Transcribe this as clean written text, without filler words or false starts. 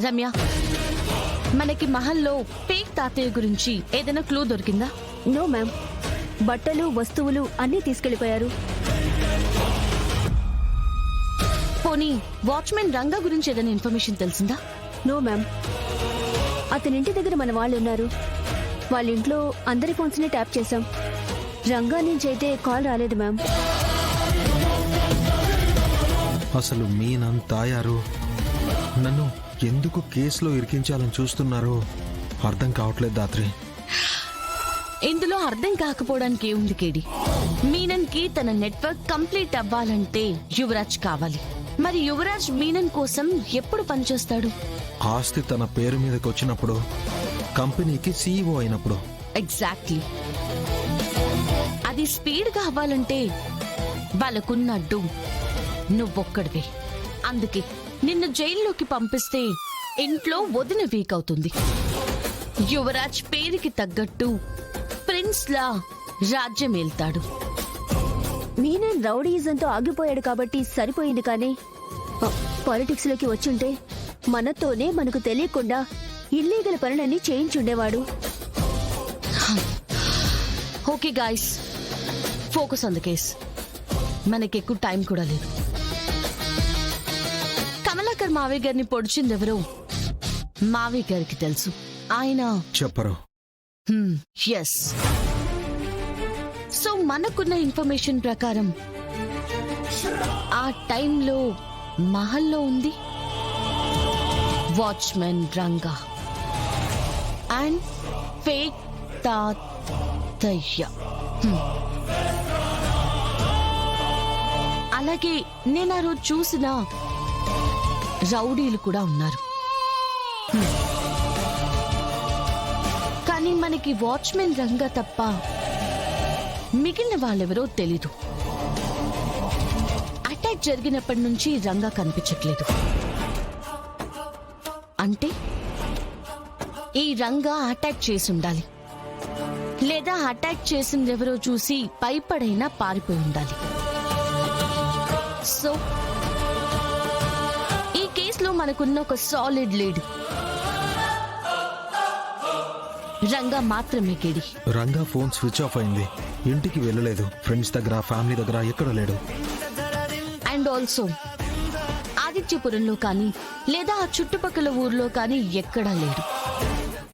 రమ్య, మనకి మహల్లో పేక్ తాతయ్య గురించి ఏదైనా క్లూ దొరికిందా? నో మ్యామ్, బట్టలు వస్తువులు అన్నీ తీసుకెళ్లిపోయారు. పోనీ వాచ్మెన్ రంగా గురించి ఏదైనా ఇన్ఫర్మేషన్ తెలిసిందా? నో మ్యామ్, అతని ఇంటి దగ్గర మన వాళ్ళు ఉన్నారు. వాళ్ళ ఇంట్లో అందరి ఫోన్స్ ని ట్యాప్ చేశాం. రంగా నుంచి అయితే కాల్ రాలేదు మ్యామ్. అసలు మీనంతాయారు నన్ను ఎందుకు కేసులో ఇరికించాలని చూస్తున్నారో అర్థం కావట్లేదు దాత్రి. ఇందులో అర్థం కాకపోవడానికి ఏముంది కేడి? మీనన్ కి తన నెట్వర్క్ కంప్లీట్ అవ్వాలంటే యువరాజ్ కావాలి. మరి యువరాజ్ మీనన్ కోసం ఎప్పుడు పనిచేస్తాడు? ఆస్తి తన పేరు మీదకి వచ్చినప్పుడు, కంపెనీకి సీఈఓ అయినప్పుడు. ఎగ్జాక్ట్లీ. అది స్పీడ్ గా అవ్వాలంటే వాళ్ళకున్న అడ్డు నువ్వొక్కడివే. అందుకే నిన్ను జైల్లోకి పంపిస్తే ఇంట్లో వదిన వీక్ అవుతుంది. యువరాజ్ పేరుకి తగ్గట్టు ప్రిన్స్ లా రాజ్యం ఏల్తాడు. మీనన్ రౌడీయిజంతో ఆగిపోయాడు కాబట్టి సరిపోయింది. కానీ పాలిటిక్స్ లోకి వచ్చుంటే మనతోనే మనకు తెలియకుండా ఇల్లీగల్ పనులన్నీ చేయించుండేవాడు. Okay guys, focus on the case. మనకెక్కువ టైం కూడా లేదు. కమలాకర్ మావయ్య గారిని పొడిచిందెవరో మావయ్య గారికి తెలుసు. ఆయన చెప్పరు. ఎస్. సో మనకున్న ఇన్ఫర్మేషన్ ప్రకారం ఆ టైంలో మహల్లో ఉంది వాచ్మెన్ రంగా అండ్ ఫేక్ తాతయ్య. అలాగే నేను ఆ రోజు చూసిన రౌడీలు కూడా ఉన్నారు. కానీ మనకి వాచ్మెన్ రంగా తప్ప మిగిలిన వాళ్ళెవరో తెలీదు. అటాక్ జరిగినప్పటి నుంచి రంగా కనిపించట్లేదు. అంటే ఈ రంగా అటాక్ చేసి ఉండాలి, లేదా అటాక్ చేసిందెవరో చూసి భయపడైనా పారిపోయి ఉండాలి. సో ఈ కేసులో మనకున్న ఒక సాలిడ్ లీడ్ రంగా మాత్రమే. కేడి, రంగా ఫోన్ స్విచ్ ఆఫ్ అయింది. ఇంటికి వెళ్ళలేదు. ఫ్రెండ్స్ దగ్గర, ఫ్యామిలీ దగ్గర ఎక్కడ లేడు. అండ్ ఆల్సో ఆదిత్యపురంలో కానీ లేదా ఆ చుట్టుపక్కల ఊర్లో కానీ ఎక్కడా లేడు.